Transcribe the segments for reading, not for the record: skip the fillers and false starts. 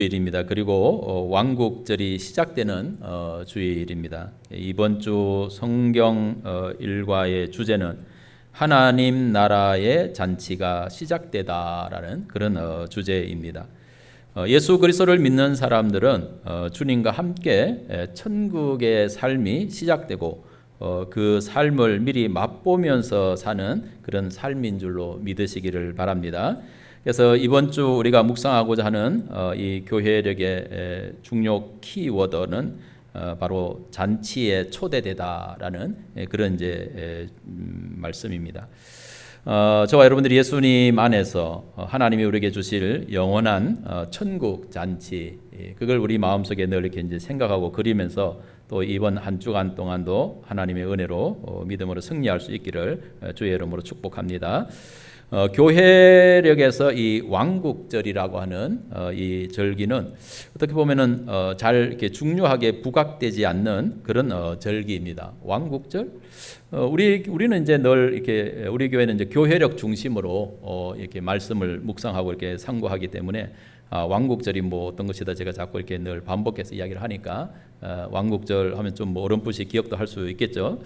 주일입니다. 그리고 왕국절이 시작되는 주일입니다. 이번 주 성경 일과의 주제는 하나님 나라의 잔치가 시작되다라는 그런 주제입니다. 예수 그리스도를 믿는 사람들은 주님과 함께 천국의 삶이 시작되고 그 삶을 미리 맛보면서 사는 그런 삶인 줄로 믿으시기를 바랍니다. 그래서 이번 주 우리가 묵상하고자 하는 이 교회력의 중요 키워드는 바로 잔치에 초대되다라는 그런 이제 말씀입니다. 저와 여러분들이 예수님 안에서 하나님이 우리에게 주실 영원한 천국 잔치, 그걸 우리 마음속에 늘 이렇게 이제 생각하고 그리면서 또 이번 한 주간 동안도 하나님의 은혜로 믿음으로 승리할 수 있기를 주의 이름으로 축복합니다. 교회력에서 이 왕국절이라고 하는 이 절기는 어떻게 보면은 잘 이렇게 중요하게 부각되지 않는 그런 절기입니다. 왕국절? 우리는 이제 늘 이렇게 우리 교회는 이제 교회력 중심으로 이렇게 말씀을 묵상하고 이렇게 상고하기 때문에 왕국절이 뭐 어떤 것이다 제가 자꾸 이렇게 늘 반복해서 이야기를 하니까 왕국절 하면 좀 뭐 어렴풋이 기억도 할 수 있겠죠.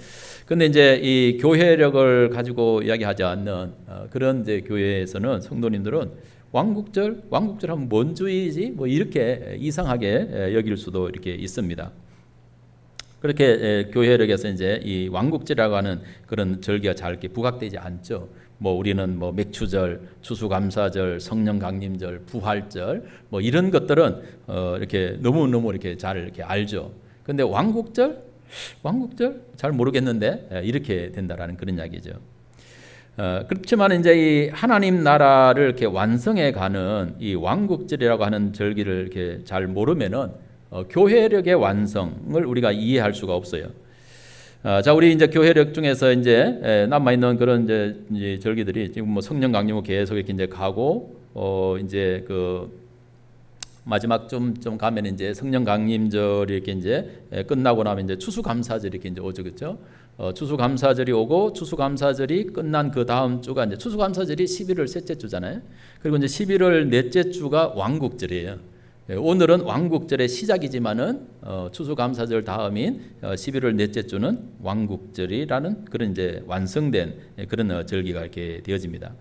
근데 이제 이 교회력을 가지고 이야기하지 않는 그런 이제 교회에서는 성도님들은 왕국절 하면 뭔 주의지? 뭐 이렇게 이상하게 여길 수도 이렇게 있습니다. 그렇게 교회력에서 이제 이 왕국절이라고 하는 그런 절기가 잘 이렇게 부각되지 않죠. 뭐 우리는 뭐 맥추절, 추수감사절, 성령강림절, 부활절 뭐 이런 것들은 이렇게 너무 이렇게 잘 이렇게 알죠. 근데 왕국절 잘 모르겠는데 이렇게 된다라는 그런 이야기죠. 그렇지만 이제 이 하나님 나라를 이렇게 완성해 가는 이 왕국절이라고 하는 절기를 이렇게 잘 모르면은 교회력의 완성을 우리가 이해할 수가 없어요. 자, 우리 이제 교회력 중에서 이제 남아 있는 그런 이제 절기들이 지금 뭐 성령 강림을 계속 이렇게 이제 가고 이제 그 마지막 좀 가면 이제 성령 강림절이 이렇게 이제 끝나고 나면 이제 추수감사절이 이렇게 이제 오죠, 그렇죠? 추수감사절이 오고 추수감사절이 끝난 그 다음 주가 이제 추수감사절이 11월 셋째 주잖아요. 그리고 이제 11월 넷째 주가 왕국절이에요. 오늘은 왕국절의 시작이지만은 추수감사절 다음인 11월 넷째 주는 왕국절이라는 그런 이제 완성된 그런 절기가 이렇게 되어집니다.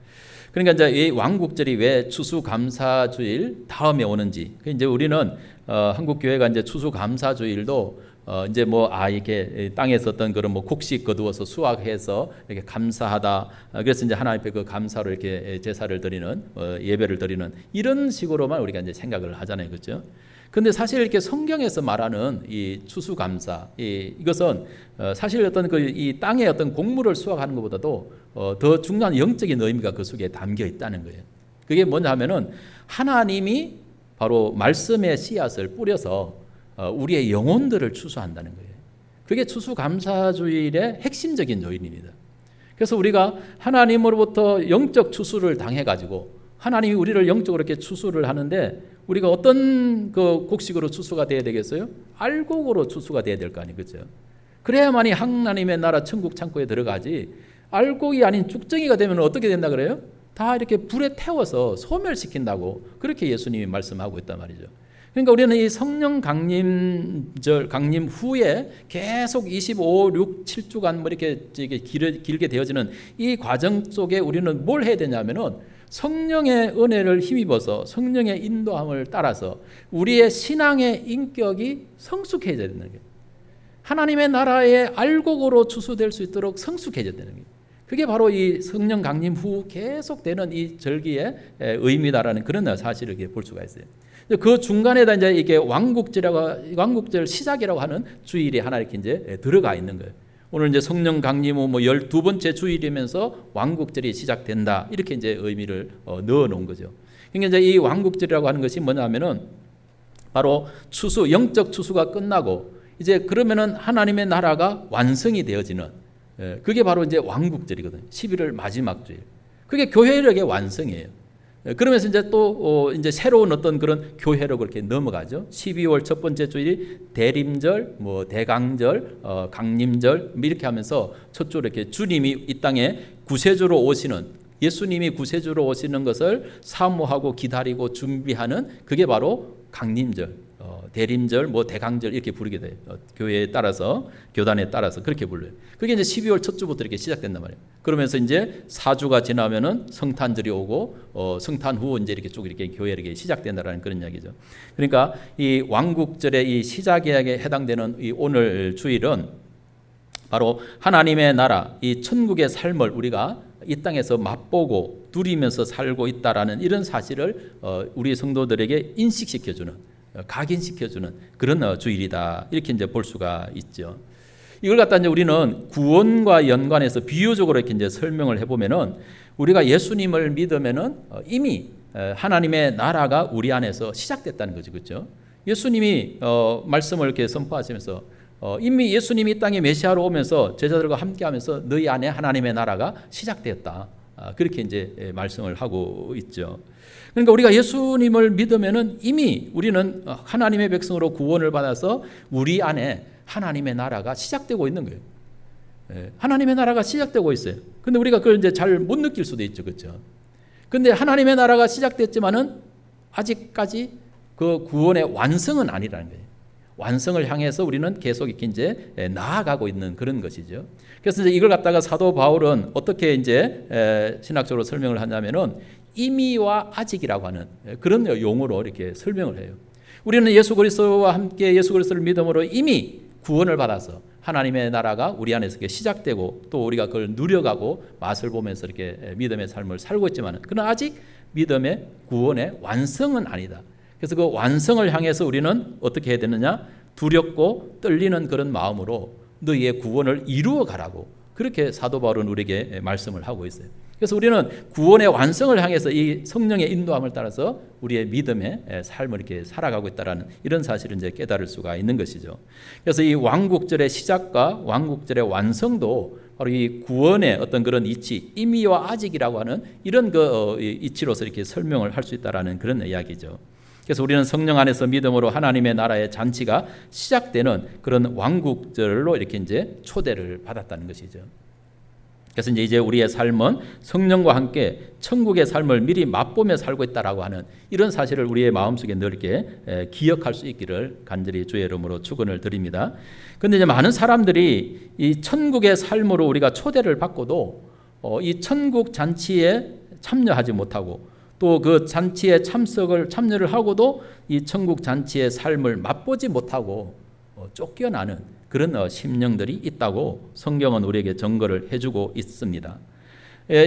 그러니까 이제 이 왕국절이 왜 추수감사주일 다음에 오는지, 이제 우리는 한국 교회가 이제 추수감사주일도 이제 뭐 이렇게 땅에서 어떤 그런 뭐 곡식 거두어서 수확해서 이렇게 감사하다. 그래서 이제 하나님 앞에 그 감사로 이렇게 제사를 드리는 예배를 드리는 이런 식으로만 우리가 이제 생각을 하잖아요, 그렇죠? 근데 사실 이렇게 성경에서 말하는 이 추수감사 이것은 사실 어떤 그 이 땅의 어떤 곡물을 수확하는 것보다도 더 중요한 영적인 의미가 그 속에 담겨 있다는 거예요. 그게 뭐냐 하면은 하나님이 바로 말씀의 씨앗을 뿌려서 우리의 영혼들을 추수한다는 거예요. 그게 추수감사주일의 핵심적인 요인입니다. 그래서 우리가 하나님으로부터 영적 추수를 당해가지고 하나님이 우리를 영적으로 이렇게 추수를 하는데 우리가 어떤 그 곡식으로 추수가 돼야 되겠어요? 알곡으로 추수가 돼야 될 거 아니에요, 그렇죠? 그래야만이 하나님의 나라 천국 창고에 들어가지. 알곡이 아닌 쭉정이가 되면 어떻게 된다 그래요? 다 이렇게 불에 태워서 소멸시킨다고 그렇게 예수님이 말씀하고 있단 말이죠. 그러니까 우리는 이 성령 강림 후에 계속 25, 6, 7주간 뭐 이렇게 길게 되어지는 이 과정 속에 우리는 뭘 해야 되냐면은 성령의 은혜를 힘입어서 성령의 인도함을 따라서 우리의 신앙의 인격이 성숙해져야 되는 거예요. 하나님의 나라의 알곡으로 추수될 수 있도록 성숙해져야 되는 거예요. 그게 바로 이 성령 강림 후 계속되는 이 절기의 의미다라는 그런 사실을 볼 수가 있어요. 그 중간에다 이제 이게 왕국절 시작이라고 하는 주일이 하나 이렇게 이제 들어가 있는 거예요. 오늘 이제 성령 강림 후 뭐 12번째 주일이면서 왕국절이 시작된다. 이렇게 이제 의미를 넣어 놓은 거죠. 그러니까 이제 이 왕국절이라고 하는 것이 뭐냐면은 바로 영적 추수가 끝나고 이제 그러면은 하나님의 나라가 완성이 되어지는 그게 바로 이제 왕국절이거든요. 11월 마지막 주일. 그게 교회력의 완성이에요. 그러면서 이제 또 이제 새로운 어떤 그런 교회력을 이렇게 넘어가죠. 12월 첫 번째 주일이 대림절, 뭐 대강절, 강림절 이렇게 하면서 첫 주로 이렇게 주님이 이 땅에 구세주로 오시는 예수님이 구세주로 오시는 것을 사모하고 기다리고 준비하는 그게 바로 강림절, 대림절, 뭐 대강절 이렇게 부르게 돼요. 교회에 따라서, 교단에 따라서 그렇게 불러요. 그게 이제 12월 첫 주부터 이렇게 시작된단 말이에요. 그러면서 이제 4주가 지나면은 성탄절이 오고, 성탄 후 이제 이렇게 쭉 이렇게 교회 이렇게 시작된다라는 그런 이야기죠. 그러니까 이 왕국절의 이 시작에 해당되는 이 오늘 주일은 바로 하나님의 나라, 이 천국의 삶을 우리가 이 땅에서 맛보고 누리면서 살고 있다라는 이런 사실을 우리 성도들에게 인식시켜주는, 각인시켜주는 그런 주일이다. 이렇게 이제 볼 수가 있죠. 이걸 갖다 이제 우리는 구원과 연관해서 비유적으로 이렇게 이제 설명을 해보면은 우리가 예수님을 믿으면은 이미 하나님의 나라가 우리 안에서 시작됐다는 거죠, 그렇죠? 예수님이 말씀을 이렇게 선포하시면서 이미 예수님이 이 땅에 메시아로 오면서 제자들과 함께하면서 너희 안에 하나님의 나라가 시작되었다. 그렇게 이제 말씀을 하고 있죠. 그러니까 우리가 예수님을 믿으면은 이미 우리는 하나님의 백성으로 구원을 받아서 우리 안에 하나님의 나라가 시작되고 있는 거예요. 하나님의 나라가 시작되고 있어요. 근데 우리가 그걸 이제 잘 못 느낄 수도 있죠, 그렇죠? 근데 하나님의 나라가 시작됐지만은 아직까지 그 구원의 완성은 아니라는 거예요. 완성을 향해서 우리는 계속 이렇게 이제 나아가고 있는 그런 것이죠. 그래서 이제 이걸 갖다가 사도 바울은 어떻게 이제 신학적으로 설명을 하냐면은 이미와 아직이라고 하는 그런 용어로 이렇게 설명을 해요. 우리는 예수 그리스도와 함께 예수 그리스도를 믿음으로 이미 구원을 받아서 하나님의 나라가 우리 안에서 시작되고 또 우리가 그걸 누려가고 맛을 보면서 이렇게 믿음의 삶을 살고 있지만 그러나 아직 믿음의 구원의 완성은 아니다. 그래서 그 완성을 향해서 우리는 어떻게 해야 되느냐? 두렵고 떨리는 그런 마음으로 너희의 구원을 이루어 가라고 그렇게 사도 바울은 우리에게 말씀을 하고 있어요. 그래서 우리는 구원의 완성을 향해서 이 성령의 인도함을 따라서 우리의 믿음의 삶을 이렇게 살아가고 있다라는 이런 사실을 이제 깨달을 수가 있는 것이죠. 그래서 이 왕국절의 시작과 왕국절의 완성도 바로 이 구원의 어떤 그런 이치, 이미와 아직이라고 하는 이런 그 이치로서 이렇게 설명을 할 수 있다라는 그런 이야기죠. 그래서 우리는 성령 안에서 믿음으로 하나님의 나라의 잔치가 시작되는 그런 왕국절로 이렇게 이제 초대를 받았다는 것이죠. 그래서 이제 우리의 삶은 성령과 함께 천국의 삶을 미리 맛보며 살고 있다라고 하는 이런 사실을 우리의 마음속에 늘 이렇게 기억할 수 있기를 간절히 주의 이름으로 축원을 드립니다. 그런데 이제 많은 사람들이 이 천국의 삶으로 우리가 초대를 받고도 이 천국 잔치에 참여하지 못하고 또 그 잔치에 참여를 하고도 이 천국 잔치의 삶을 맛보지 못하고 쫓겨나는 그런 심령들이 있다고 성경은 우리에게 증거를 해주고 있습니다.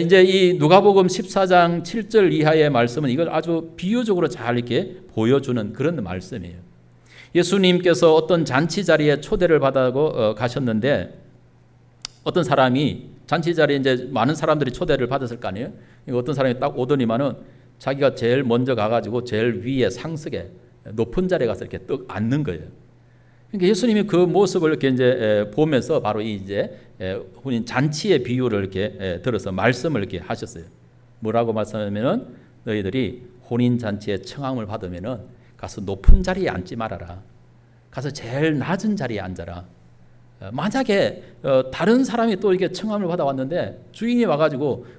이제 이 누가복음 14장 7절 이하의 말씀은 이걸 아주 비유적으로 잘 이렇게 보여주는 그런 말씀이에요. 예수님께서 어떤 잔치 자리에 초대를 받아고 가셨는데 어떤 사람이 잔치 자리에 이제 많은 사람들이 초대를 받았을 거 아니에요. 어떤 사람이 딱 오더니만은 자기가 제일 먼저 가가지고 제일 위에 상석에 높은 자리에 가서 이렇게 떡 앉는 거예요. 그러니까 예수님이 그 모습을 이렇게 이제 보면서 바로 이제 혼인 잔치의 비유를 이렇게 들어서 말씀을 이렇게 하셨어요. 뭐라고 말씀하면은 너희들이 혼인 잔치에 청함을 받으면은 가서 높은 자리에 앉지 말아라. 가서 제일 낮은 자리에 앉아라. 만약에 다른 사람이 또 이렇게 청함을 받아왔는데 주인이 와가지고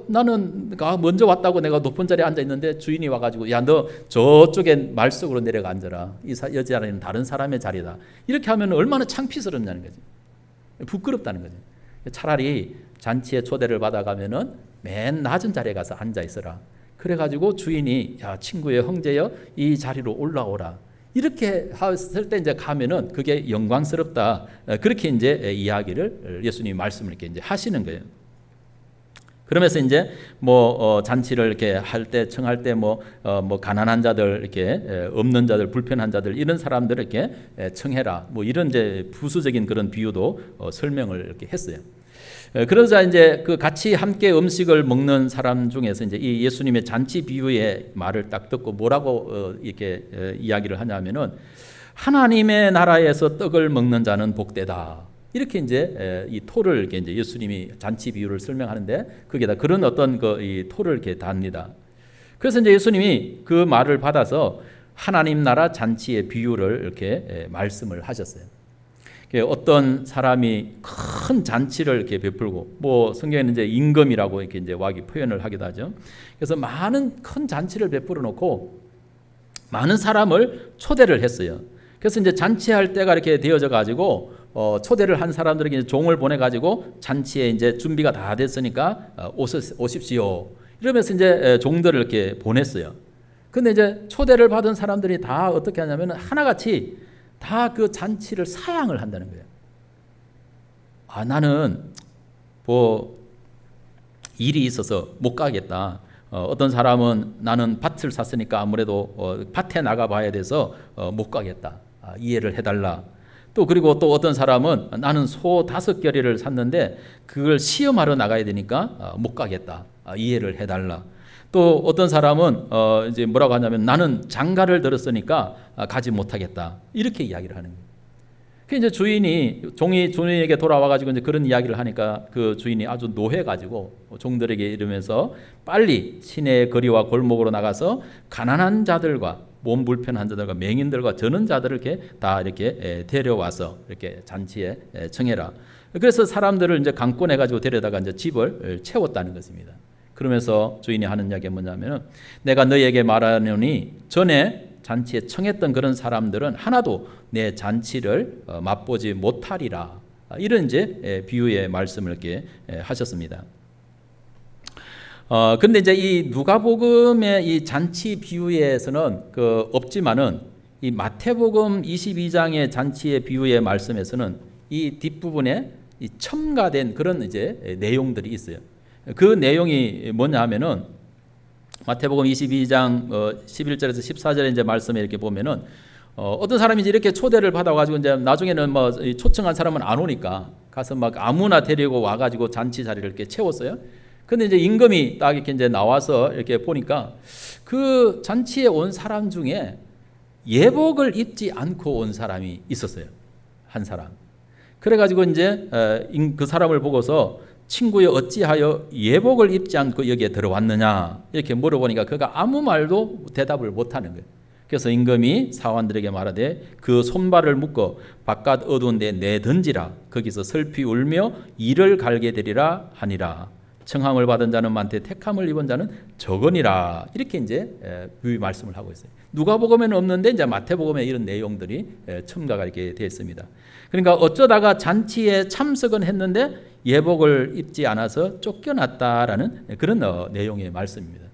나는 먼저 왔다고 내가 높은 자리에 앉아 있는데 주인이 와가지고 야 너 저쪽에 말석으로 내려가 앉아라. 이 자리는 다른 사람의 자리다. 이렇게 하면 얼마나 창피스럽냐는 거지. 부끄럽다는 거지. 차라리 잔치에 초대를 받아가면은 맨 낮은 자리에 가서 앉아 있어라. 그래가지고 주인이 야 친구여 형제여 이 자리로 올라오라. 이렇게 했을 때 이제 가면은 그게 영광스럽다. 그렇게 이제 이야기를 예수님이 말씀을 이렇게 이제 하시는 거예요. 그러면서 이제 잔치를 이렇게 할 때 청할 때 가난한 자들 이렇게 없는 자들 불편한 자들 이런 사람들을 이렇게 청해라 이런 이제 부수적인 그런 비유도 설명을 이렇게 했어요. 그러자 이제 그 같이 함께 음식을 먹는 사람 중에서 이제 이 예수님의 잔치 비유의 말을 딱 듣고 뭐라고 이렇게 이야기를 하냐면은 하나님의 나라에서 떡을 먹는 자는 복되다. 이렇게 이제 이 토를 이렇게 이제 예수님이 잔치 비유를 설명하는데 거기에다 그런 어떤 이 토를 이렇게 답니다. 그래서 이제 예수님이 그 말을 받아서 하나님 나라 잔치의 비유를 이렇게 말씀을 하셨어요. 어떤 사람이 큰 잔치를 이렇게 베풀고 성경에는 이제 임금이라고 이렇게 이제 표현을 하기도 하죠. 그래서 많은 큰 잔치를 베풀어 놓고 많은 사람을 초대를 했어요. 그래서 이제 잔치할 때가 이렇게 되어져 가지고 초대를 한 사람들에게 종을 보내 가지고 잔치에 이제 준비가 다 됐으니까 오십시오. 이러면서 이제 종들을 이렇게 보냈어요. 근데 이제 초대를 받은 사람들이 다 어떻게 하냐면 하나같이 다 그 잔치를 사양을 한다는 거예요. 나는 뭐 일이 있어서 못 가겠다. 어떤 사람은 나는 밭을 샀으니까 아무래도 밭에 나가 봐야 돼서 못 가겠다. 이해를 해달라. 또 그리고 또 어떤 사람은 나는 소 5결의를 샀는데 그걸 시험하러 나가야 되니까 못 가겠다. 이해를 해달라. 또 어떤 사람은 이제 뭐라고 하냐면 나는 장가를 들었으니까 가지 못하겠다. 이렇게 이야기를 하는 거예요. 그 이제 종이 주인에게 돌아와 가지고 이제 그런 이야기를 하니까 그 주인이 아주 노해 가지고 종들에게 이러면서 빨리 시내의 거리와 골목으로 나가서 가난한 자들과 몸 불편한 자들과 맹인들과 저는 자들을 이렇게 다 이렇게 데려와서 이렇게 잔치에 청해라. 그래서 사람들을 이제 강권해 가지고 데려다가 이제 집을 채웠다는 것입니다. 그러면서 주인이 하는 이야기가 뭐냐면은 내가 너희에게 말하노니 전에 잔치에 청했던 그런 사람들은 하나도 내 잔치를 맛보지 못하리라. 이런 이제 비유의 말씀을 이렇게 하셨습니다. 근데 이제 이 누가복음의 이 잔치 비유에서는 없지만은 이 마태복음 22장의 잔치의 비유의 말씀에서는 이 뒷부분에 이 첨가된 그런 이제 내용들이 있어요. 그 내용이 뭐냐 하면은 마태복음 22장 11절에서 14절에 이제 말씀에 이렇게 보면은 어떤 사람이 이제 이렇게 초대를 받아가지고 이제 나중에는 뭐 초청한 사람은 안 오니까 가서 막 아무나 데리고 와가지고 잔치 자리를 이렇게 채웠어요. 근데 이제 임금이 딱 이렇게 이제 나와서 이렇게 보니까 그 잔치에 온 사람 중에 예복을 입지 않고 온 사람이 있었어요. 한 사람. 그래가지고 이제 그 사람을 보고서 친구여 어찌하여 예복을 입지 않고 여기에 들어왔느냐 이렇게 물어보니까 그가 아무 말도 대답을 못하는 거예요. 그래서 임금이 사환들에게 말하되 그 손발을 묶어 바깥 어두운 데 내던지라. 거기서 슬피 울며 이를 갈게 되리라 하니라. 청함을 받은 자는 많되 택함을 입은 자는 적으니라. 이렇게 이제 말씀을 하고 있어요. 누가복음에는 없는데 이제 마태복음에 이런 내용들이 첨가가 이렇게 되어 있습니다. 그러니까 어쩌다가 잔치에 참석은 했는데 예복을 입지 않아서 쫓겨났다라는 그런 내용의 말씀입니다.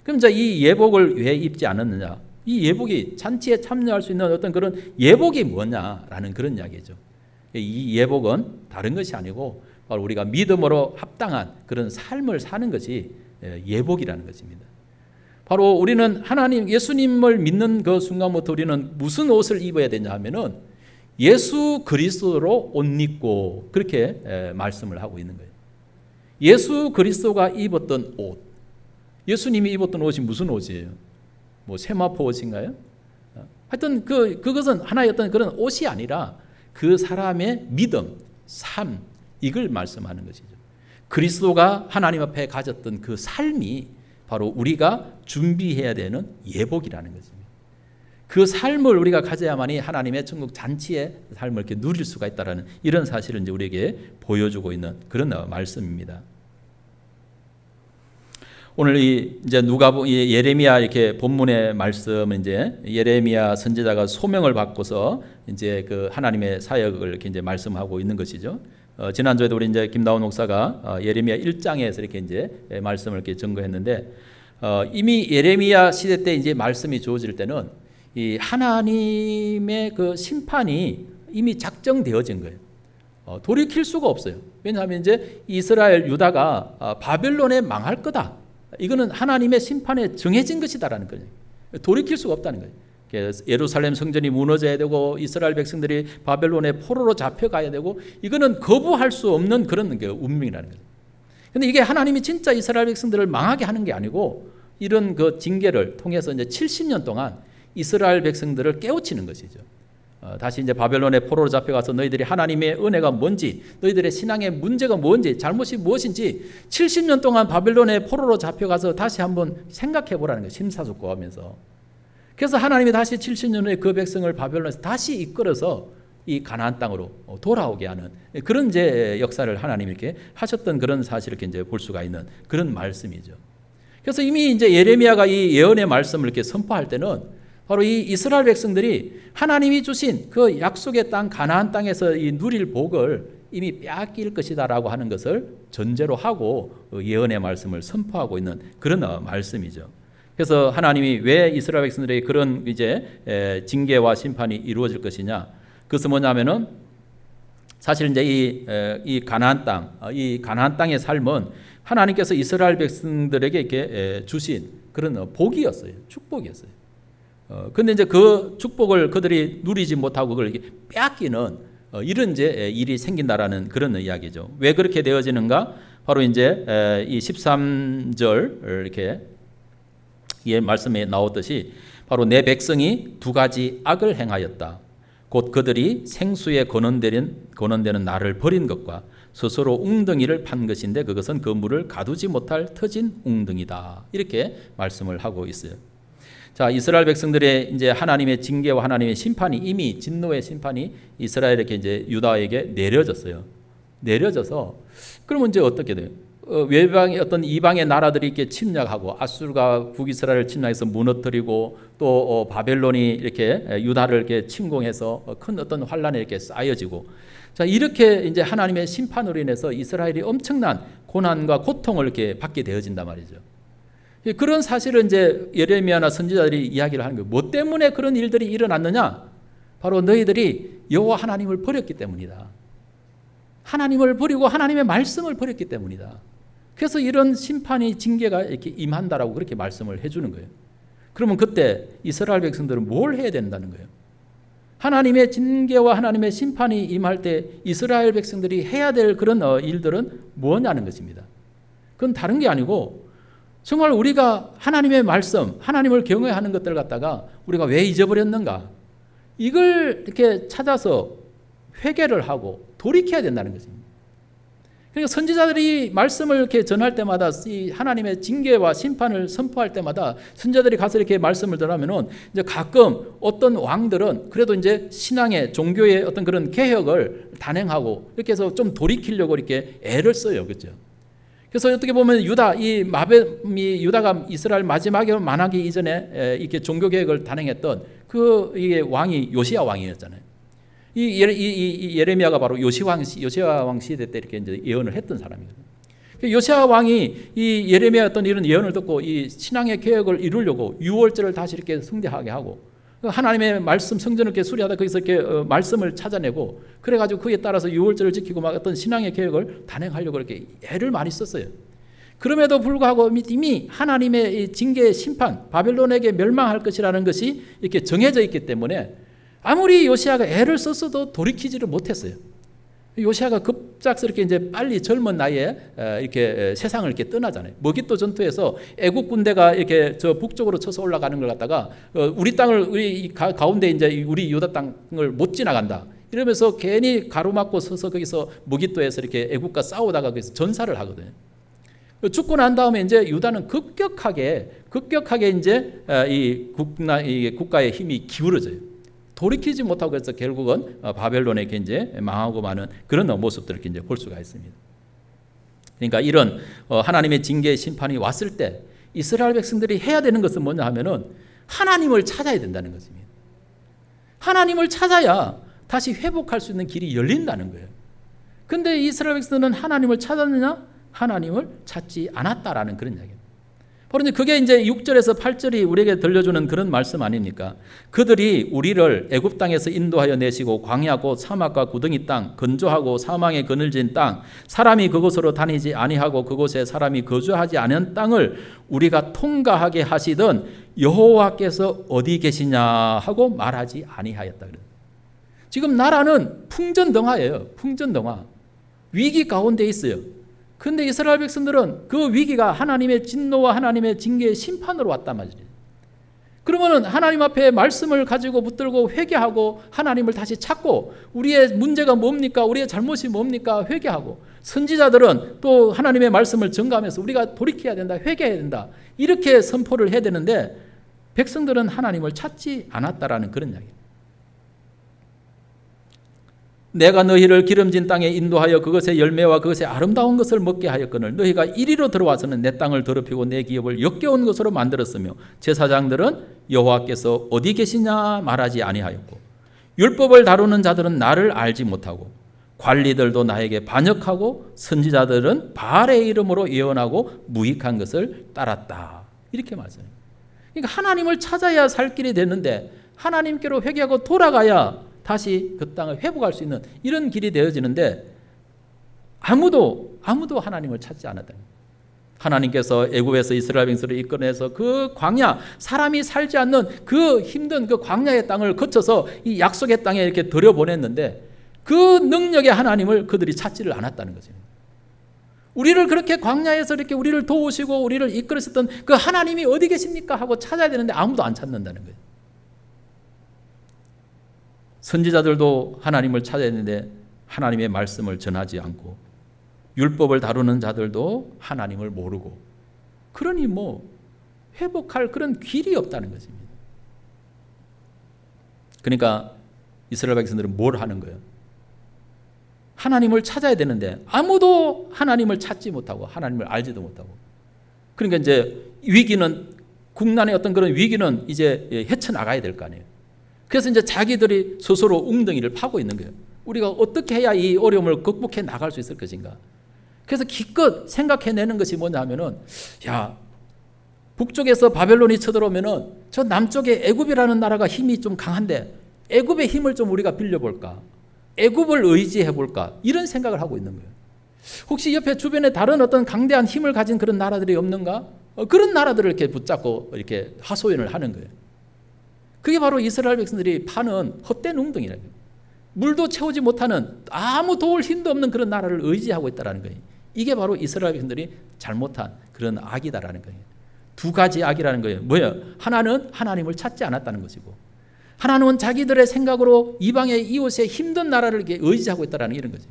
그럼 이제 이 예복을 왜 입지 않았느냐? 이 예복이 잔치에 참여할 수 있는 어떤 그런 예복이 뭐냐라는 그런 이야기죠. 이 예복은 다른 것이 아니고 바로 우리가 믿음으로 합당한 그런 삶을 사는 것이 예복이라는 것입니다. 바로 우리는 하나님 예수님을 믿는 그 순간부터 우리는 무슨 옷을 입어야 되냐 하면은 예수 그리스도로 옷 입고 그렇게 말씀을 하고 있는 거예요. 예수 그리스도가 입었던 옷, 예수님이 입었던 옷이 무슨 옷이에요? 뭐 세마포 옷인가요? 하여튼 그것은 하나의 어떤 그런 옷이 아니라 그 사람의 믿음, 삶 이걸 말씀하는 것이죠. 그리스도가 하나님 앞에 가졌던 그 삶이 바로 우리가 준비해야 되는 예복이라는 것입니다. 그 삶을 우리가 가져야만이 하나님의 천국 잔치의 삶을 이렇게 누릴 수가 있다라는 이런 사실을 이제 우리에게 보여주고 있는 그런 말씀입니다. 오늘 이제 예레미야 이렇게 본문의 말씀은 이제 예레미야 선지자가 소명을 받고서 이제 그 하나님의 사역을 이렇게 이제 말씀하고 있는 것이죠. 지난주에도 우리 이제 김다운 목사가 예레미야 1장에서 이렇게 이제 말씀을 이렇게 증거했는데 이미 예레미야 시대 때 이제 말씀이 주어질 때는 이 하나님의 그 심판이 이미 작정되어진 거예요. 돌이킬 수가 없어요. 왜냐하면 이제 이스라엘 유다가 바벨론에 망할 거다. 이거는 하나님의 심판에 정해진 것이다라는 거예요. 돌이킬 수가 없다는 거예요. 예루살렘 성전이 무너져야 되고 이스라엘 백성들이 바벨론의 포로로 잡혀가야 되고 이거는 거부할 수 없는 그런 운명이라는 거예요. 그런데 이게 하나님이 진짜 이스라엘 백성들을 망하게 하는 게 아니고 이런 그 징계를 통해서 이제 70년 동안 이스라엘 백성들을 깨우치는 것이죠. 다시 이제 바벨론의 포로로 잡혀가서 너희들이 하나님의 은혜가 뭔지, 너희들의 신앙의 문제가 뭔지, 잘못이 무엇인지 70년 동안 바벨론의 포로로 잡혀가서 다시 한번 생각해 보라는 거예요. 심사숙고하면서. 그래서 하나님이 다시 70년 후에 그 백성을 바벨론에서 다시 이끌어서 이 가나안 땅으로 돌아오게 하는 그런 이제 역사를 하나님이 이렇게 하셨던 그런 사실을 이렇게 이제 볼 수가 있는 그런 말씀이죠. 그래서 이미 이제 예레미야가 이 예언의 말씀을 이렇게 선포할 때는 바로 이 이스라엘 백성들이 하나님이 주신 그 약속의 땅 가나안 땅에서 이 누릴 복을 이미 빼앗길 것이다라고 하는 것을 전제로 하고 예언의 말씀을 선포하고 있는 그런 말씀이죠. 그래서 하나님이 왜 이스라엘 백성들에게 그런 이제 징계와 심판이 이루어질 것이냐? 그것은 뭐냐면은 사실 이제 이 가나안 땅의 삶은 하나님께서 이스라엘 백성들에게 이렇게 주신 그런 복이었어요. 축복이었어요. 근데 이제 그 축복을 그들이 누리지 못하고 그걸 이렇게 빼앗기는 이런 이제 일이 생긴다라는 그런 이야기죠. 왜 그렇게 되어지는가? 바로 이제 이 13절 이렇게 이 말씀에 나오듯이 바로 내 백성이 두 가지 악을 행하였다. 곧 그들이 생수에 권원되는 나를 버린 것과 스스로 웅덩이를 판 것인데 그것은 그 물을 가두지 못할 터진 웅덩이다. 이렇게 말씀을 하고 있어요. 자, 이스라엘 백성들의 이제 하나님의 징계와 하나님의 심판이 이미 진노의 심판이 이스라엘에게 이제 유다에게 내려졌어요. 내려져서 그러면 이제 어떻게 돼요? 외방의 어떤 이방의 나라들이 이렇게 침략하고 아수르가 북이스라엘을 침략해서 무너뜨리고 또 바벨론이 이렇게 유다를 이렇게 침공해서 큰 어떤 환란에 이렇게 쌓여지고 자, 이렇게 이제 하나님의 심판으로 인해서 이스라엘이 엄청난 고난과 고통을 이렇게 받게 되어진단 말이죠. 그런 사실을 이제 예레미야나 선지자들이 이야기를 하는 거예요. 뭐 때문에 그런 일들이 일어났느냐? 바로 너희들이 여호와 하나님을 버렸기 때문이다. 하나님을 버리고 하나님의 말씀을 버렸기 때문이다. 그래서 이런 심판이 징계가 이렇게 임한다라고 그렇게 말씀을 해주는 거예요. 그러면 그때 이스라엘 백성들은 뭘 해야 된다는 거예요? 하나님의 징계와 하나님의 심판이 임할 때 이스라엘 백성들이 해야 될 그런 일들은 뭐냐는 것입니다. 그건 다른 게 아니고 정말 우리가 하나님의 말씀, 하나님을 경외하는 것들 갖다가 우리가 왜 잊어버렸는가? 이걸 이렇게 찾아서 회개를 하고 돌이켜야 된다는 것입니다. 그러니까 선지자들이 말씀을 이렇게 전할 때마다 이 하나님의 징계와 심판을 선포할 때마다 선지자들이 가서 이렇게 말씀을 전하면은 이제 가끔 어떤 왕들은 그래도 이제 신앙의 종교의 어떤 그런 개혁을 단행하고 이렇게 해서 좀 돌이키려고 이렇게 애를 써요, 그렇죠? 그래서 어떻게 보면 유다가 이스라엘 마지막에 만하기 이전에 이렇게 종교 개혁을 단행했던 그 이게 왕이 요시야 왕이었잖아요. 이 예레미야가 바로 요시야 왕 시대 때 이렇게 이제 예언을 했던 사람이거든요. 요시야 왕이 이 예레미야 어떤 이런 예언을 듣고 이 신앙의 개혁을 이루려고 유월절을 다시 이렇게 성대하게 하고 하나님의 말씀 성전을 이렇게 수리하다 거기서 이렇게 말씀을 찾아내고 그래가지고 그에 따라서 유월절을 지키고 막 어떤 신앙의 개혁을 단행하려고 이렇게 애를 많이 썼어요. 그럼에도 불구하고 이미 하나님의 징계 심판 바벨론에게 멸망할 것이라는 것이 이렇게 정해져 있기 때문에 아무리 요시야가 애를 썼어도 돌이키지를 못했어요. 요시야가 급작스럽게 이제 빨리 젊은 나이에 이렇게 세상을 이렇게 떠나잖아요. 머깃도 전투에서 애국 군대가 이렇게 저 북쪽으로 쳐서 올라가는 걸 갖다가 우리 땅을 우리 가운데 이제 우리 유다 땅을 못 지나간다. 이러면서 괜히 가로막고 서서 거기서 머깃도에서 이렇게 애국과 싸우다가 거기서 전사를 하거든요. 죽고 난 다음에 이제 유다는 급격하게 이제 이 국가의 힘이 기울어져요. 돌이키지 못하고 그래서 결국은 바벨론에게 이제 망하고 마는 그런 모습들을 이제 볼 수가 있습니다. 그러니까 이런 하나님의 징계의 심판이 왔을 때 이스라엘 백성들이 해야 되는 것은 뭐냐 하면은 하나님을 찾아야 된다는 것입니다. 하나님을 찾아야 다시 회복할 수 있는 길이 열린다는 거예요. 근데 이스라엘 백성들은 하나님을 찾았느냐? 하나님을 찾지 않았다라는 그런 이야기입니다. 바로 이제 그게 이제 6절에서 8절이 우리에게 들려주는 그런 말씀 아닙니까? 그들이 우리를 애굽 땅에서 인도하여 내시고 광야고 사막과 구덩이 땅, 건조하고 사망에 그늘진 땅, 사람이 그곳으로 다니지 아니하고 그곳에 사람이 거주하지 않은 땅을 우리가 통과하게 하시던 여호와께서 어디 계시냐 하고 말하지 아니하였다. 지금 나라는 풍전등화예요. 풍전등화. 위기 가운데 있어요. 그런데 이스라엘 백성들은 그 위기가 하나님의 진노와 하나님의 징계의 심판으로 왔단 말이에요. 그러면 하나님 앞에 말씀을 가지고 붙들고 회개하고 하나님을 다시 찾고 우리의 문제가 뭡니까? 우리의 잘못이 뭡니까? 회개하고 선지자들은 또 하나님의 말씀을 전가하면서 우리가 돌이켜야 된다, 회개해야 된다 이렇게 선포를 해야 되는데 백성들은 하나님을 찾지 않았다라는 그런 이야기예요. 내가 너희를 기름진 땅에 인도하여 그것의 열매와 그것의 아름다운 것을 먹게 하였거늘 너희가 이리로 들어와서는 내 땅을 더럽히고 내 기업을 역겨운 것으로 만들었으며 제사장들은 여호와께서 어디 계시냐 말하지 아니하였고 율법을 다루는 자들은 나를 알지 못하고 관리들도 나에게 반역하고 선지자들은 바알의 이름으로 예언하고 무익한 것을 따랐다. 이렇게 말씀해요. 그러니까 하나님을 찾아야 살 길이 되는데 하나님께로 회개하고 돌아가야 다시 그 땅을 회복할 수 있는 이런 길이 되어지는데 아무도 하나님을 찾지 않았다. 하나님께서 애굽에서 이스라엘 백성을 이끌어내서 그 광야, 사람이 살지 않는 그 힘든 그 광야의 땅을 거쳐서 이 약속의 땅에 이렇게 들여보냈는데 그 능력의 하나님을 그들이 찾지를 않았다는 거죠. 우리를 그렇게 광야에서 이렇게 우리를 도우시고 우리를 이끌으셨던 그 하나님이 어디 계십니까 하고 찾아야 되는데 아무도 안 찾는다는 거예요. 선지자들도 하나님을 찾아야 되는데 하나님의 말씀을 전하지 않고 율법을 다루는 자들도 하나님을 모르고 그러니 회복할 그런 길이 없다는 것입니다. 그러니까 이스라엘 백성들은 뭘 하는 거예요? 하나님을 찾아야 되는데 아무도 하나님을 찾지 못하고 하나님을 알지도 못하고 그러니까 이제 위기는 국난의 어떤 그런 위기는 이제 헤쳐나가야 될 거 아니에요. 그래서 이제 자기들이 스스로 웅덩이를 파고 있는 거예요. 우리가 어떻게 해야 이 어려움을 극복해 나갈 수 있을 것인가. 그래서 기껏 생각해내는 것이 뭐냐 하면은 북쪽에서 바벨론이 쳐들어오면은 저 남쪽에 애굽이라는 나라가 힘이 좀 강한데 애굽의 힘을 좀 우리가 빌려볼까. 애굽을 의지해볼까. 이런 생각을 하고 있는 거예요. 혹시 옆에 주변에 다른 어떤 강대한 힘을 가진 그런 나라들이 없는가? 그런 나라들을 이렇게 붙잡고 이렇게 하소연을 하는 거예요. 그게 바로 이스라엘 백성들이 파는 헛된 웅덩이라는 거예요. 물도 채우지 못하는 아무 도울 힘도 없는 그런 나라를 의지하고 있다는 거예요. 이게 바로 이스라엘 백성들이 잘못한 그런 악이다라는 거예요. 두 가지 악이라는 거예요. 뭐예요? 하나는 하나님을 찾지 않았다는 것이고 하나님은 자기들의 생각으로 이방의 이웃의 힘든 나라를 이렇게 의지하고 있다는 이런 거죠.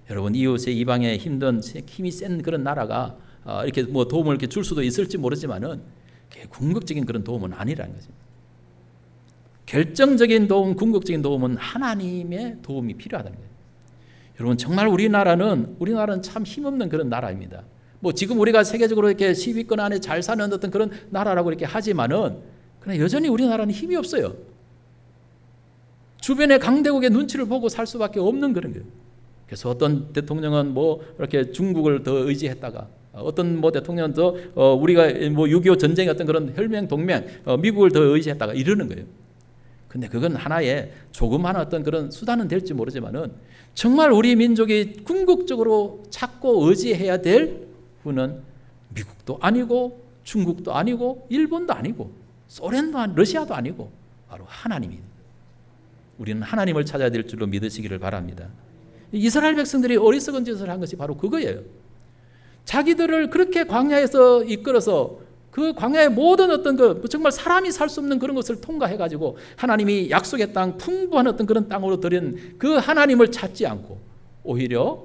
여러분 이웃의 이방의 힘든 힘이 센 그런 나라가 이렇게 도움을 이렇게 줄 수도 있을지 모르지만은 궁극적인 그런 도움은 아니라는 거죠. 결정적인 도움, 궁극적인 도움은 하나님의 도움이 필요하다는 거예요. 여러분 정말 우리나라는 참 힘없는 그런 나라입니다. 지금 우리가 세계적으로 이렇게 10위권 안에 잘 사는 어떤 그런 나라라고 이렇게 하지만은 그러나 여전히 우리나라는 힘이 없어요. 주변의 강대국의 눈치를 보고 살 수밖에 없는 그런 거예요. 그래서 어떤 대통령은 이렇게 중국을 더 의지했다가 어떤 대통령은 더 우리가 6.25 전쟁의 어떤 그런 혈맹 동맹 미국을 더 의지했다가 이러는 거예요. 근데 그건 하나의 조그마한 어떤 그런 수단은 될지 모르지만은 정말 우리 민족이 궁극적으로 찾고 의지해야 될 분은 미국도 아니고 중국도 아니고 일본도 아니고 소련도 아니고 러시아도 아니고 바로 하나님입니다. 우리는 하나님을 찾아야 될 줄로 믿으시기를 바랍니다. 이스라엘 백성들이 어리석은 짓을 한 것이 바로 그거예요. 자기들을 그렇게 광야에서 이끌어서 그 광야의 모든 어떤 정말 사람이 살 수 없는 그런 것을 통과해가지고 하나님이 약속의 땅 풍부한 어떤 그런 땅으로 들인 그 하나님을 찾지 않고 오히려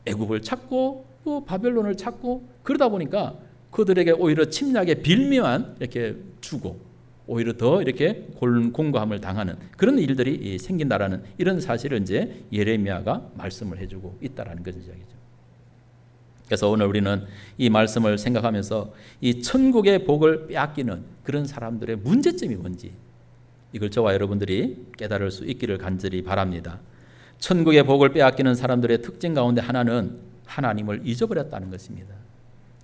애굽을 찾고 또 바벨론을 찾고 그러다 보니까 그들에게 오히려 침략의 빌미만 이렇게 주고 오히려 더 이렇게 공고함을 당하는 그런 일들이 생긴다라는 이런 사실을 이제 예레미야가 말씀을 해주고 있다라는 것이죠. 그래서 오늘 우리는 이 말씀을 생각하면서 이 천국의 복을 빼앗기는 그런 사람들의 문제점이 뭔지 이걸 저와 여러분들이 깨달을 수 있기를 간절히 바랍니다. 천국의 복을 빼앗기는 사람들의 특징 가운데 하나는 하나님을 잊어버렸다는 것입니다.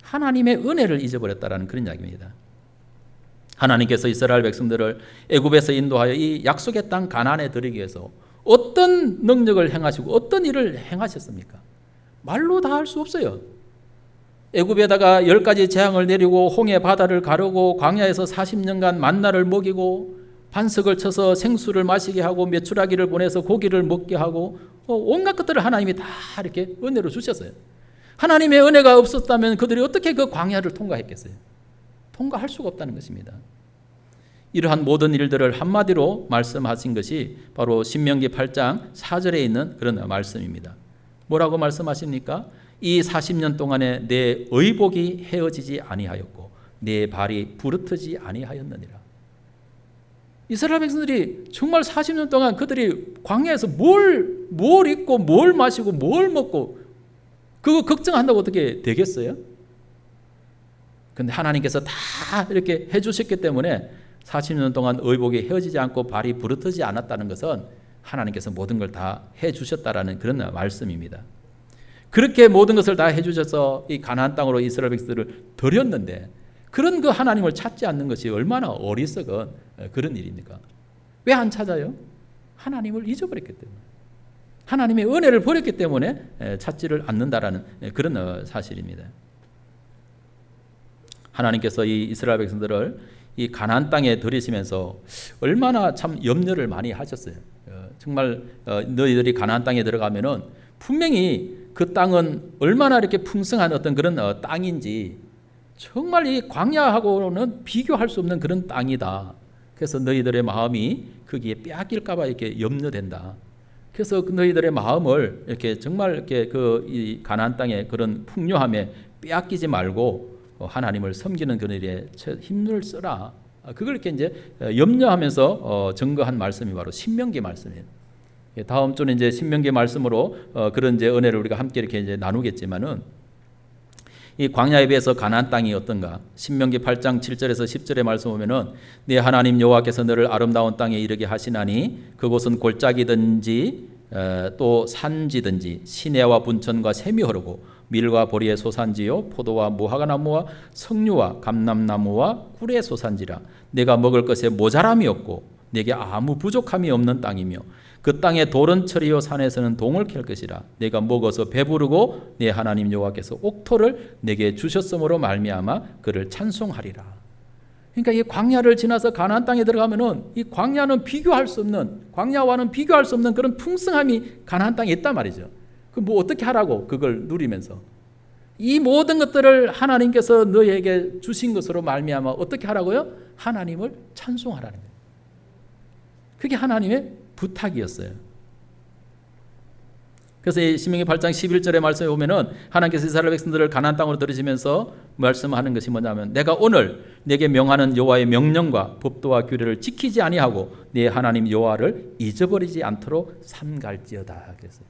하나님의 은혜를 잊어버렸다는 그런 이야기입니다. 하나님께서 이스라엘 백성들을 애굽에서 인도하여 이 약속의 땅 가나안에 들이기 위해서 어떤 능력을 행하시고 어떤 일을 행하셨습니까? 말로 다 할 수 없어요. 애굽에다가 10가지 재앙을 내리고 홍해 바다를 가르고 광야에서 40년간 만나를 먹이고 반석을 쳐서 생수를 마시게 하고 메추라기를 보내서 고기를 먹게 하고 온갖 것들을 하나님이 다 이렇게 은혜로 주셨어요. 하나님의 은혜가 없었다면 그들이 어떻게 그 광야를 통과했겠어요? 통과할 수가 없다는 것입니다. 이러한 모든 일들을 한마디로 말씀하신 것이 바로 신명기 8장 4절에 있는 그런 말씀입니다. 뭐라고 말씀하십니까? 이 40년 동안에 내 의복이 헤어지지 아니하였고 내 발이 부르트지 아니하였느니라. 이스라엘 백성들이 정말 40년 동안 그들이 광야에서 뭘 입고 뭘 마시고 뭘 먹고 그거 걱정한다고 어떻게 되겠어요? 근데 하나님께서 다 이렇게 해주셨기 때문에 40년 동안 의복이 헤어지지 않고 발이 부르트지 않았다는 것은 하나님께서 모든 걸 다 해주셨다라는 그런 말씀입니다. 그렇게 모든 것을 다 해주셔서 이 가나안 땅으로 이스라엘 백성들을 들였는데 그런 그 하나님을 찾지 않는 것이 얼마나 어리석은 그런 일입니까? 왜 안 찾아요? 하나님을 잊어버렸기 때문에, 하나님의 은혜를 버렸기 때문에 찾지를 않는다라는 그런 사실입니다. 하나님께서 이 이스라엘 백성들을 이 가나안 땅에 들이시면서 얼마나 참 염려를 많이 하셨어요. 정말 너희들이 가나안 땅에 들어가면은 분명히 그 땅은 얼마나 이렇게 풍성한 어떤 그런 땅인지 정말 이 광야하고는 비교할 수 없는 그런 땅이다. 그래서 너희들의 마음이 거기에 빼앗길까 봐 이렇게 염려된다. 그래서 너희들의 마음을 이렇게 정말 이렇게 이 가나안 땅의 그런 풍요함에 빼앗기지 말고 하나님을 섬기는 그런 일에 힘을 써라. 그걸 이렇게 이제 염려하면서 증거한 말씀이 바로 신명기 말씀이에요. 다음 주는 이제 신명기 말씀으로 그런 이제 은혜를 우리가 함께 이렇게 이제 나누겠지만은 이 광야에 비해서 가나안 땅이 어떤가? 신명기 8장 7절에서 10절의 말씀 보면은 네 하나님 여호와께서 너를 아름다운 땅에 이르게 하시나니 그곳은 골짜기든지 또 산지든지 시내와 분천과 샘이 흐르고 밀과 보리의 소산지요 포도와 무화과나무와 석류와 감람나무와 꿀의 소산지라. 내가 먹을 것에 모자람이 없고 내게 아무 부족함이 없는 땅이며 그 땅의 돌은 철이요 산에서는 동을 캘 것이라. 내가 먹어서 배부르고 내 하나님 여호와께서 옥토를 내게 주셨으므로 말미암아 그를 찬송하리라. 그러니까 이 광야를 지나서 가나안 땅에 들어가면은 이 광야는 비교할 수 없는, 광야와는 비교할 수 없는 그런 풍성함이 가나안 땅에 있단 말이죠. 그 뭐 어떻게 하라고 그걸 누리면서 이 모든 것들을 하나님께서 너희에게 주신 것으로 말미암아 어떻게 하라고요? 하나님을 찬송하라는 거예요. 그게 하나님의 부탁이었어요. 그래서 이 신명기 8장 11절의 말씀에 보면은 하나님께서 이스라엘 백성들을 가나안 땅으로 들이시면서 말씀하는 것이 뭐냐면 내가 오늘 내게 명하는 여호와의 명령과 법도와 규례를 지키지 아니하고 네 하나님 여호와를 잊어버리지 않도록 삼갈지어다. 그랬어요.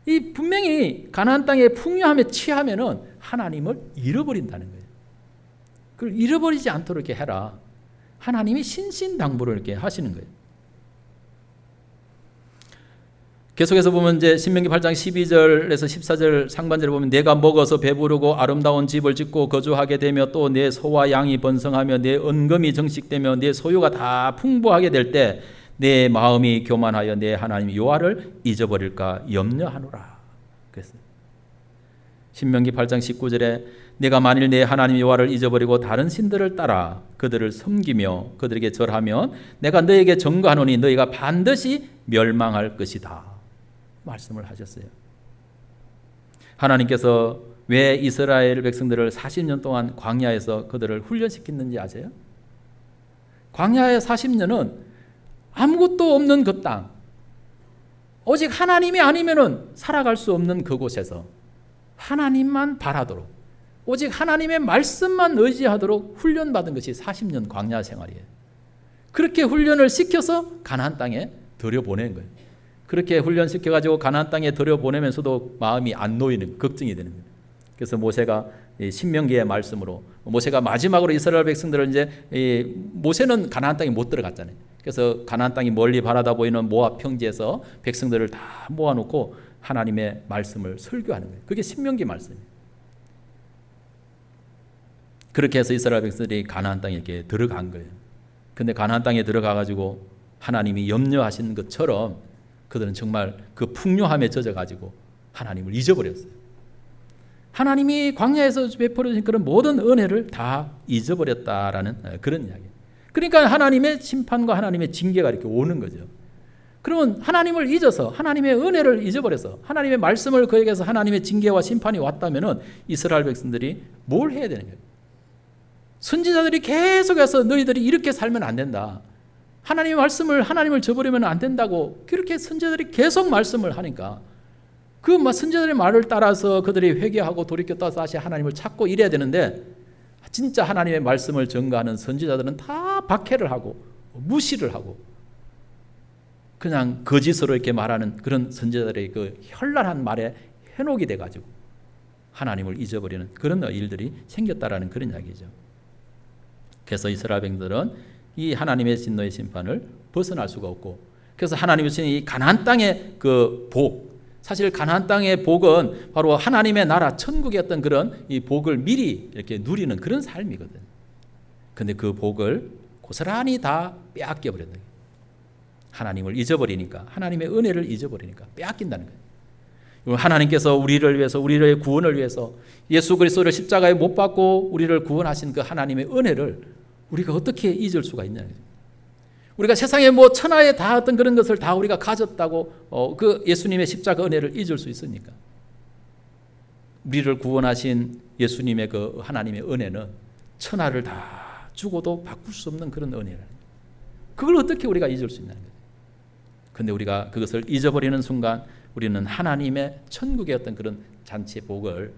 이 분명히 가나안 땅의 풍요함에 취하면은 하나님을 잃어버린다는 거예요. 그걸 잃어버리지 않도록 이렇게 해라. 하나님이 신신당부를 이렇게 하시는 거예요. 계속해서 보면 이제 신명기 8장 12절에서 14절 상반절에 보면 내가 먹어서 배부르고 아름다운 집을 짓고 거주하게 되며 또 내 소와 양이 번성하며 내 은금이 정식되며 내 소유가 다 풍부하게 될 때 내 마음이 교만하여 내 하나님 여호와를 잊어버릴까 염려하노라. 그랬어요. 신명기 8장 19절에 내가 만일 내 하나님 여호와를 잊어버리고 다른 신들을 따라 그들을 섬기며 그들에게 절하면 내가 너에게 증거하노니 너희가 반드시 멸망할 것이다. 말씀을 하셨어요. 하나님께서 왜 이스라엘 백성들을 40년 동안 광야에서 그들을 훈련시켰는지 아세요? 광야의 40년은 아무것도 없는 그 땅, 오직 하나님이 아니면은 살아갈 수 없는 그곳에서 하나님만 바라도록, 오직 하나님의 말씀만 의지하도록 훈련받은 것이 40년 광야 생활이에요. 그렇게 훈련을 시켜서 가나안 땅에 들여보낸 거예요. 그렇게 훈련시켜가지고 가나안 땅에 들여보내면서도 마음이 안 놓이는, 걱정이 되는 거예요. 그래서 모세가 신명기의 말씀으로, 모세가 마지막으로 이스라엘 백성들을 이제, 모세는 가나안 땅에 못 들어갔잖아요. 그래서 가나안 땅이 멀리 바라다 보이는 모압 평지에서 백성들을 다 모아놓고 하나님의 말씀을 설교하는 거예요. 그게 신명기 말씀이에요. 그렇게 해서 이스라엘 백성들이 가나안 땅에 이렇게 들어간 거예요. 근데 가나안 땅에 들어가가지고 하나님이 염려하신 것처럼 그들은 정말 그 풍요함에 젖어가지고 하나님을 잊어버렸어요. 하나님이 광야에서 베풀어 주신 그런 모든 은혜를 다 잊어버렸다라는 그런 이야기예요. 그러니까 하나님의 심판과 하나님의 징계가 이렇게 오는 거죠. 그러면 하나님을 잊어서 하나님의 은혜를 잊어버려서 하나님의 말씀을 그에게서 하나님의 징계와 심판이 왔다면은 이스라엘 백성들이 뭘 해야 되는 거예요? 선지자들이 계속해서 너희들이 이렇게 살면 안 된다. 하나님의 말씀을, 하나님을 저버리면 안 된다고 그렇게 선지자들이 계속 말씀을 하니까 그 선지자들의 말을 따라서 그들이 회개하고 돌이켰다 다시 하나님을 찾고 이래야 되는데 진짜 하나님의 말씀을 전가하는 선지자들은 다 박해를 하고 무시를 하고 그냥 거짓으로 이렇게 말하는 그런 선지자들의 그 현란한 말에 현혹이 돼가지고 하나님을 잊어버리는 그런 일들이 생겼다라는 그런 이야기죠. 그래서 이스라엘 백성들은 이 하나님의 진노의 심판을 벗어날 수가 없고, 그래서 하나님이 주신 이 가나안 땅의 그 복, 사실 가나안 땅의 복은 바로 하나님의 나라 천국의 어떤 그런 이 복을 미리 이렇게 누리는 그런 삶이거든. 근데 그 복을 고스란히 다 빼앗겨 버렸다. 하나님을 잊어버리니까, 하나님의 은혜를 잊어버리니까 빼앗긴다는 거예요. 하나님께서 우리를 위해서, 우리의 구원을 위해서 예수 그리스도를 십자가에 못 박고 우리를 구원하신 그 하나님의 은혜를 우리가 어떻게 잊을 수가 있냐는 거예요. 우리가 세상에 뭐 천하에 다 어떤 그런 것을 다 우리가 가졌다고 그 예수님의 십자가 은혜를 잊을 수 있습니까? 우리를 구원하신 예수님의 그 하나님의 은혜는 천하를 다 주고도 바꿀 수 없는 그런 은혜라는 거예요. 그걸 어떻게 우리가 잊을 수 있냐는 거예요. 근데 우리가 그것을 잊어버리는 순간 우리는 하나님의 천국의 어떤 그런 잔치의 복을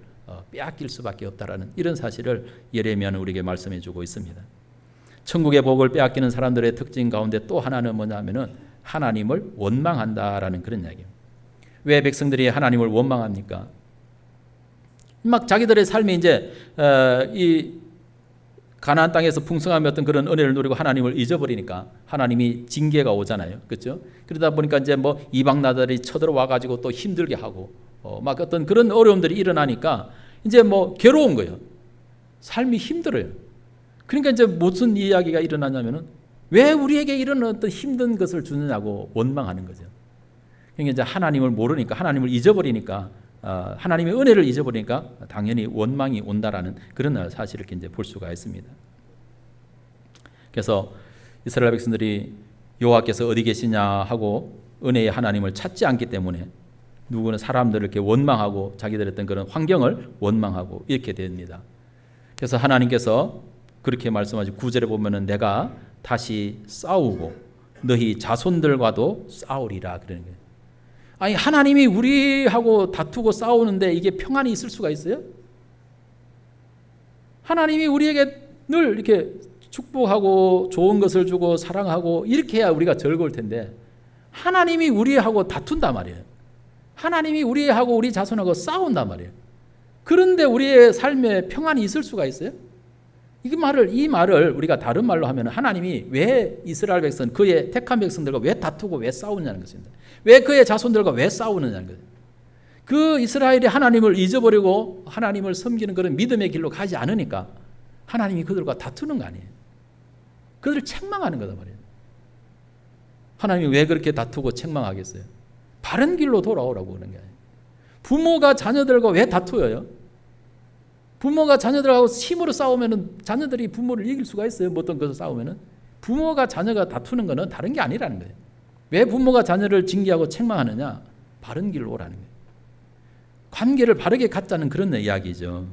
빼앗길 수밖에 없다라는 이런 사실을 예레미야는 우리에게 말씀해 주고 있습니다. 천국의 복을 빼앗기는 사람들의 특징 가운데 또 하나는 뭐냐면은 하나님을 원망한다라는 그런 이야기예요. 왜 백성들이 하나님을 원망합니까? 막 자기들의 삶이 이제 이 가나안 땅에서 풍성함의 어떤 그런 은혜를 누리고 하나님을 잊어버리니까 하나님이 징계가 오잖아요. 그렇죠? 그러다 보니까 이제 뭐 이방 나라들이 쳐들어와 가지고 또 힘들게 하고 막 어떤 그런 어려움들이 일어나니까 이제 뭐 괴로운 거예요. 삶이 힘들어요. 그러니까 이제 무슨 이야기가 일어나냐면은 왜 우리에게 이런 어떤 힘든 것을 주느냐고 원망하는 거죠. 그러니까 이제 하나님을 모르니까, 하나님을 잊어버리니까, 하나님의 은혜를 잊어버리니까 당연히 원망이 온다라는 그런 사실을 이제 볼 수가 있습니다. 그래서 이스라엘 백성들이 여호와께서 어디 계시냐 하고 은혜의 하나님을 찾지 않기 때문에 누구는 사람들을 이렇게 원망하고 자기들의 어떤 그런 환경을 원망하고 이렇게 됩니다. 그래서 하나님께서 그렇게 말씀하시고 9절에 보면은 내가 다시 싸우고 너희 자손들과도 싸우리라 그러는 거예요. 아니 하나님이 우리하고 다투고 싸우는데 이게 평안이 있을 수가 있어요? 하나님이 우리에게 늘 이렇게 축복하고 좋은 것을 주고 사랑하고 이렇게 해야 우리가 즐거울 텐데 하나님이 우리하고 다툰단 말이에요. 하나님이 우리하고 우리 자손하고 싸운단 말이에요. 그런데 우리의 삶에 평안이 있을 수가 있어요? 이 말을 우리가 다른 말로 하면 하나님이 왜 이스라엘 백성, 그의 택한 백성들과 왜 다투고 왜 싸우느냐는 것입니다. 왜 그의 자손들과 왜 싸우느냐는 거예요. 그 이스라엘이 하나님을 잊어버리고 하나님을 섬기는 그런 믿음의 길로 가지 않으니까 하나님이 그들과 다투는 거 아니에요. 그들을 책망하는 거단 말이에요. 하나님이 왜 그렇게 다투고 책망하겠어요? 바른 길로 돌아오라고 하는 게 아니에요. 부모가 자녀들과 왜 다투어요? 부모가 자녀들하고 힘으로 싸우면 자녀들이 부모를 이길 수가 있어요? 뭐 어떤 것을 싸우면 부모가 자녀가 다투는 것은 다른 게 아니라는 거예요. 왜 부모가 자녀를 징계하고 책망하느냐? 바른 길로 오라는 거예요. 관계를 바르게 갖자는 그런 이야기죠.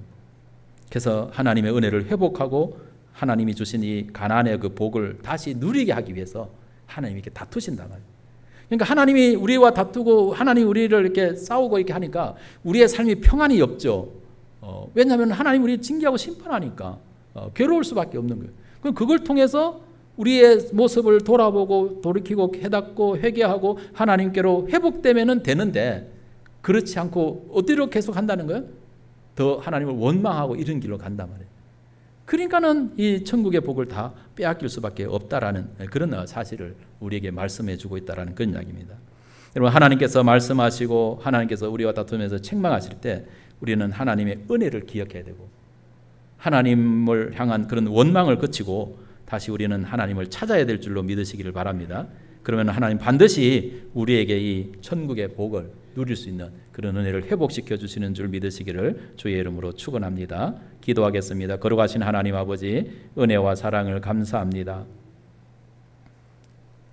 그래서 하나님의 은혜를 회복하고 하나님이 주신 이 가나안의 그 복을 다시 누리게 하기 위해서 하나님이 이렇게 다투신단 말이에요. 그러니까 하나님이 우리와 다투고 하나님이 우리를 이렇게 싸우고 이렇게 하니까 우리의 삶이 평안이 없죠. 왜냐하면 하나님 우리를 징계하고 심판하니까 괴로울 수밖에 없는 거예요. 그럼 그걸 통해서 우리의 모습을 돌아보고 돌이키고 깨닫고 회개하고 하나님께로 회복되면 되는데 그렇지 않고 어디로 계속 한다는 거예요? 더 하나님을 원망하고 이런 길로 간단 말이에요. 그러니까는 이 천국의 복을 다 빼앗길 수밖에 없다라는 그런 사실을 우리에게 말씀해 주고 있다라는 그런 이야기입니다. 여러분 하나님께서 말씀하시고 하나님께서 우리와 다투면서 책망하실 때 우리는 하나님의 은혜를 기억해야 되고 하나님을 향한 그런 원망을 그치고 다시 우리는 하나님을 찾아야 될 줄로 믿으시기를 바랍니다. 그러면 하나님 반드시 우리에게 이 천국의 복을 누릴 수 있는 그런 은혜를 회복시켜 주시는 줄 믿으시기를 주의 이름으로 축원합니다. 기도하겠습니다. 거룩하신 하나님 아버지, 은혜와 사랑을 감사합니다.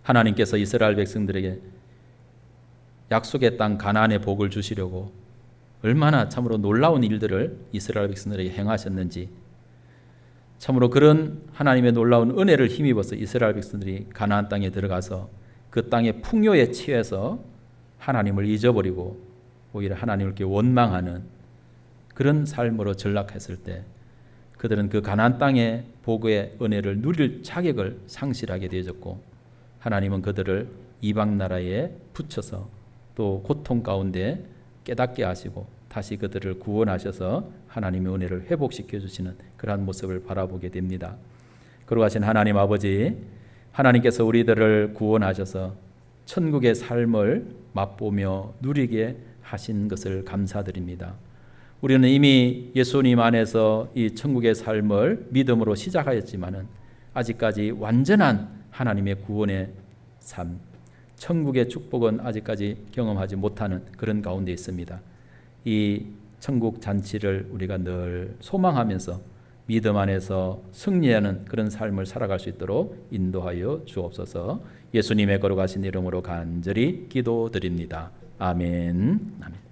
하나님께서 이스라엘 백성들에게 약속의 땅 가나안의 복을 주시려고 얼마나 참으로 놀라운 일들을 이스라엘 백성들에게 행하셨는지, 참으로 그런 하나님의 놀라운 은혜를 힘입어서 이스라엘 백성들이 가나안 땅에 들어가서 그 땅의 풍요에 취해서 하나님을 잊어버리고 오히려 하나님을 이렇게 원망하는 그런 삶으로 전락했을 때 그들은 그 가나안 땅의 복의 은혜를 누릴 자격을 상실하게 되어졌고 하나님은 그들을 이방 나라에 붙여서 또 고통 가운데 깨닫게 하시고 다시 그들을 구원하셔서 하나님의 은혜를 회복시켜 주시는 그러한 모습을 바라보게 됩니다. 거룩하신 하나님 아버지, 하나님께서 우리들을 구원하셔서 천국의 삶을 맛보며 누리게 하신 것을 감사드립니다. 우리는 이미 예수님 안에서 이 천국의 삶을 믿음으로 시작하였지만은 아직까지 완전한 하나님의 구원의 삶, 천국의 축복은 아직까지 경험하지 못하는 그런 가운데 있습니다. 이 천국 잔치를 우리가 늘 소망하면서 믿음 안에서 승리하는 그런 삶을 살아갈 수 있도록 인도하여 주옵소서. 예수님의 거룩하신 이름으로 간절히 기도드립니다. 아멘. 아멘.